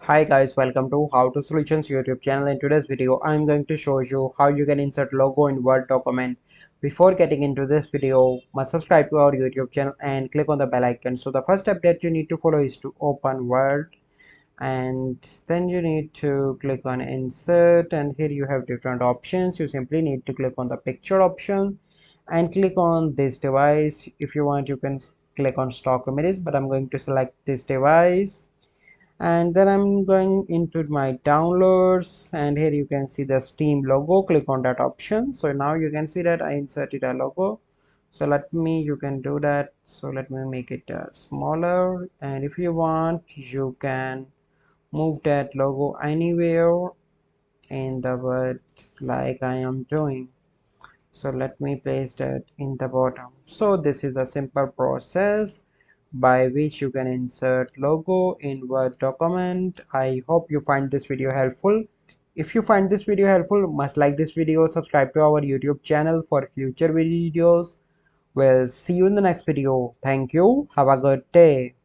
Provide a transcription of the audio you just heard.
Hi guys, welcome to How to Solutions YouTube channel. In today's video, I'm going to show you how you can insert logo in Word document. Before getting into this video, must subscribe to our YouTube channel and click on the bell icon. So the first step that you need to follow is to open Word, and then you need to click on insert, and here you have different options. You simply need to click on the picture option and click on this device. If you want, you can click on stock images, but I'm going to select this device, and then I'm going into my downloads, and here you can see the Steam logo. Click on that option. So now you can see that I inserted a logo. So you can do that. So let me make it smaller, and if you want, you can move that logo anywhere in the Word like I am doing. So let me place that in the bottom. So this is a simple process by which you can insert logo in Word document. I hope you find this video helpful. If you find this video helpful, must like this video, subscribe to our YouTube channel for future videos. We'll see you in the next video. Thank you. Have a good day.